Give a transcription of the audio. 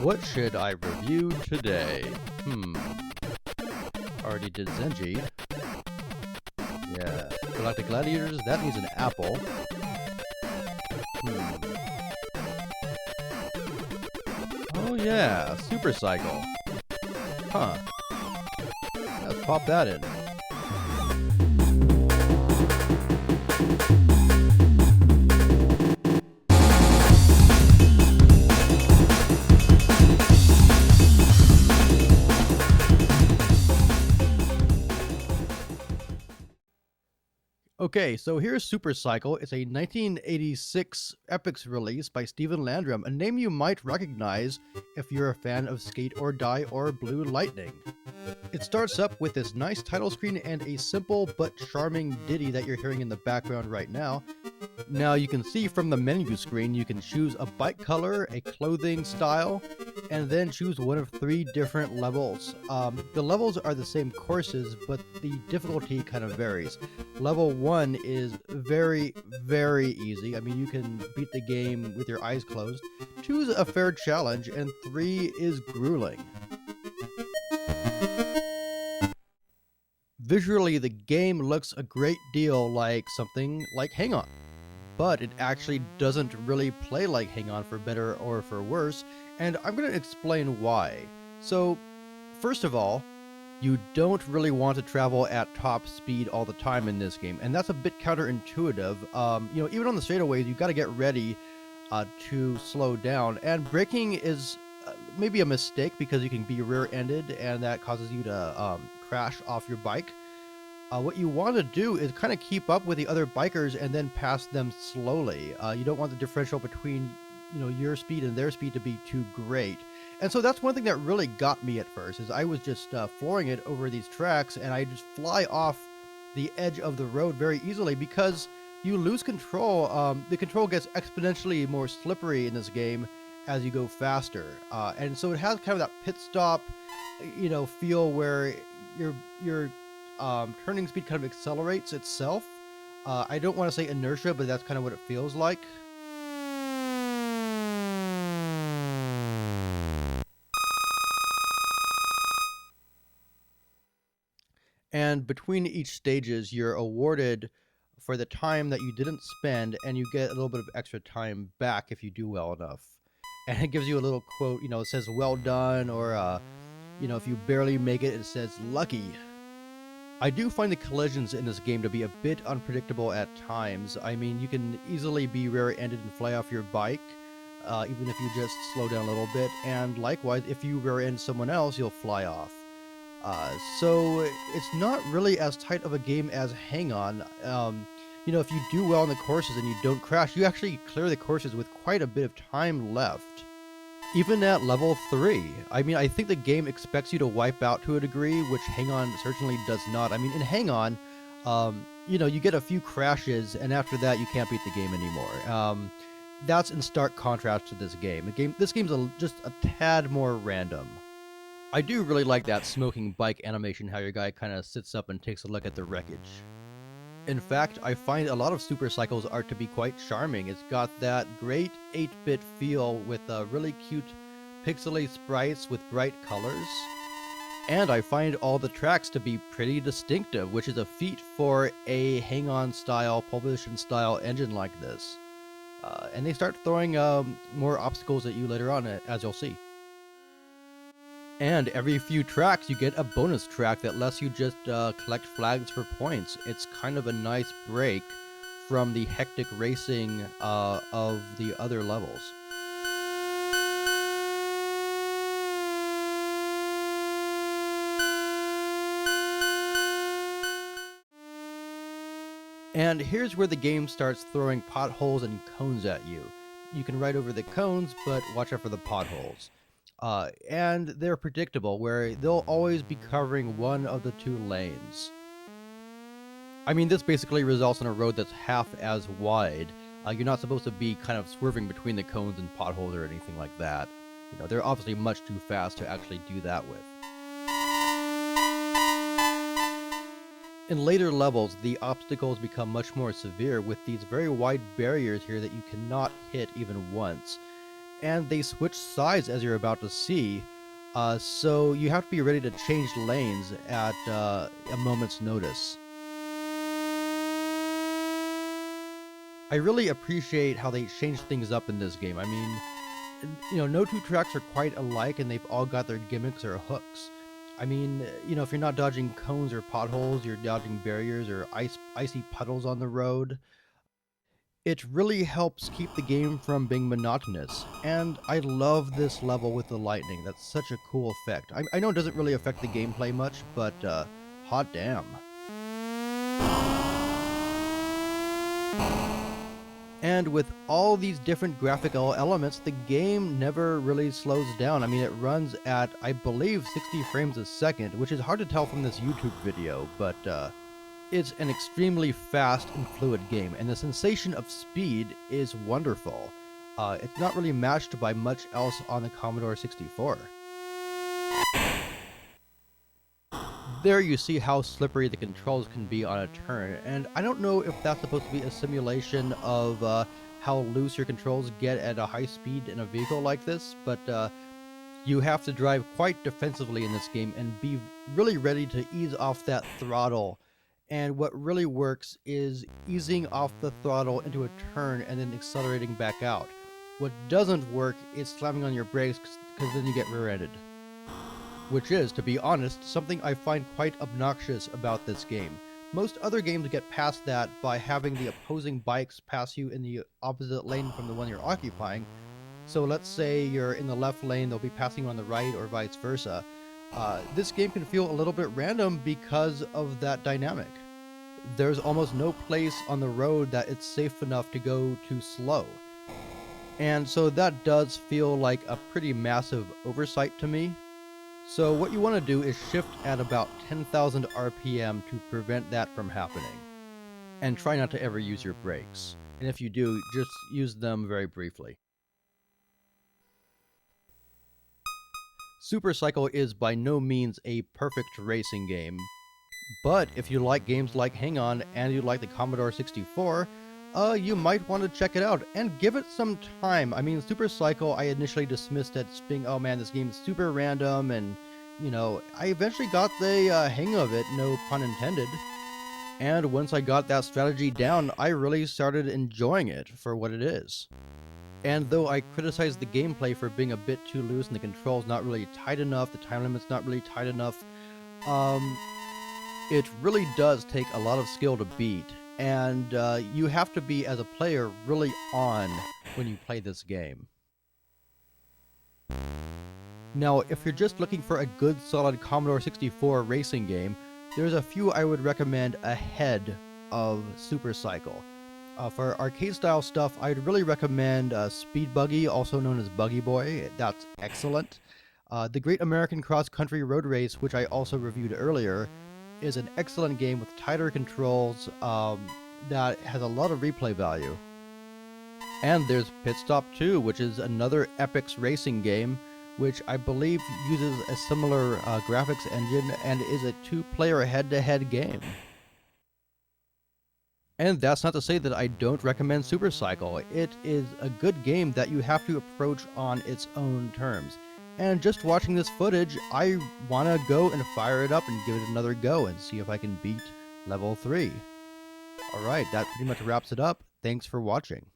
What should I review today? Already did Zenji. Yeah. Galactic Gladiators, that needs an apple. Oh yeah, Super Cycle. Huh. Let's pop that in. Okay, so here's Super Cycle. It's a 1986 Epix release by Stephen Landrum, a name you might recognize if you're a fan of Skate or Die or Blue Lightning. It starts up with this nice title screen and a simple but charming ditty that you're hearing in the background right now. Now you can see from the menu screen you can choose a bike color, a clothing style, and then choose one of 3 different levels. The levels are the same courses, but the difficulty kind of varies. Level 1 is very, very easy. I mean, you can beat the game with your eyes closed. 2 is a fair challenge, and 3 is grueling. Visually, the game looks a great deal like something like Hang On, but it actually doesn't really play like Hang On for better or for worse, and I'm going to explain why. So, first of all, you don't really want to travel at top speed all the time in this game, and that's a bit counterintuitive. Even on the straightaways, you got to get ready to slow down, and braking is maybe a mistake because you can be rear-ended, and that causes you to crash off your bike. What you want to do is kind of keep up with the other bikers and then pass them slowly. You don't want the differential between your speed and their speed to be too great. And so that's one thing that really got me at first, is I was just flooring it over these tracks, and I just fly off the edge of the road very easily because you lose control. The control gets exponentially more slippery in this game as you go faster. And so it has kind of that pit stop, feel where your turning speed kind of accelerates itself. I don't want to say inertia, but that's kind of what it feels like. And between each stages, you're awarded for the time that you didn't spend, and you get a little bit of extra time back if you do well enough. And it gives you a little quote, it says well done, or if you barely make it, it says lucky. I do find the collisions in this game to be a bit unpredictable at times. I mean, you can easily be rear-ended and fly off your bike, even if you just slow down a little bit, and likewise, if you rear-end someone else, you'll fly off. So it's not really as tight of a game as Hang On. If you do well in the courses and you don't crash, you actually clear the courses with quite a bit of time left. Even at level 3, I mean, I think the game expects you to wipe out to a degree, which Hang On certainly does not. I mean, in Hang On, you get a few crashes, and after that, you can't beat the game anymore. That's in stark contrast to this game. This game's just a tad more random. I do really like that smoking bike animation, how your guy kind of sits up and takes a look at the wreckage. In fact, I find a lot of Super Cycle's art to be quite charming. It's got that great 8-bit feel with really cute pixely sprites with bright colors. And I find all the tracks to be pretty distinctive, which is a feat for a Hang On style, pole position style engine like this. And they start throwing more obstacles at you later on, as you'll see. And every few tracks, you get a bonus track that lets you just collect flags for points. It's kind of a nice break from the hectic racing of the other levels. And here's where the game starts throwing potholes and cones at you. You can ride over the cones, but watch out for the potholes. And they're predictable, where they'll always be covering one of the 2 lanes. I mean, this basically results in a road that's half as wide. You're not supposed to be kind of swerving between the cones and potholes or anything like that. They're obviously much too fast to actually do that with. In later levels, the obstacles become much more severe with these very wide barriers here that you cannot hit even once. and they switch sides as you're about to see. So you have to be ready to change lanes at a moment's notice. I really appreciate how they changed things up in this game. I mean, no two tracks are quite alike, and they've all got their gimmicks or hooks. I mean, if you're not dodging cones or potholes, you're dodging barriers or icy puddles on the road. It really helps keep the game from being monotonous, and I love this level with the lightning. That's such a cool effect. I know it doesn't really affect the gameplay much, but hot damn. And with all these different graphical elements, the game never really slows down. I mean, it runs at, I believe, 60 frames a second, which is hard to tell from this YouTube video, but it's an extremely fast and fluid game, and the sensation of speed is wonderful. It's not really matched by much else on the Commodore 64. There you see how slippery the controls can be on a turn, and I don't know if that's supposed to be a simulation of how loose your controls get at a high speed in a vehicle like this, but you have to drive quite defensively in this game and be really ready to ease off that throttle. And what really works is easing off the throttle into a turn and then accelerating back out. What doesn't work is slamming on your brakes, because then you get rear-ended. Which is, to be honest, something I find quite obnoxious about this game. Most other games get past that by having the opposing bikes pass you in the opposite lane from the one you're occupying. So let's say you're in the left lane, they'll be passing you on the right, or vice versa. This game can feel a little bit random because of that dynamic. There's almost no place on the road that it's safe enough to go too slow. And so that does feel like a pretty massive oversight to me. So what you want to do is shift at about 10,000 RPM to prevent that from happening. And try not to ever use your brakes. And if you do, just use them very briefly. Super Cycle is by no means a perfect racing game, but if you like games like Hang On and you like the Commodore 64, you might want to check it out and give it some time. I mean, Super Cycle I initially dismissed as being, oh man, this game is super random, and I eventually got the hang of it, no pun intended. And once I got that strategy down, I really started enjoying it for what it is. And though I criticized the gameplay for being a bit too loose and the controls not really tight enough, the time limit's not really tight enough, it really does take a lot of skill to beat. And you have to be, as a player, really on when you play this game. Now, if you're just looking for a good, solid Commodore 64 racing game, there's a few I would recommend ahead of Super Cycle. For arcade-style stuff, I'd really recommend Speed Buggy, also known as Buggy Boy. That's excellent. The Great American Cross Country Road Race, which I also reviewed earlier, is an excellent game with tighter controls that has a lot of replay value. And there's Pitstop 2, which is another Epix racing game, which I believe uses a similar graphics engine and is a two-player head-to-head game. And that's not to say that I don't recommend Super Cycle. It is a good game that you have to approach on its own terms. And just watching this footage, I want to go and fire it up and give it another go and see if I can beat level 3. Alright, that pretty much wraps it up. Thanks for watching.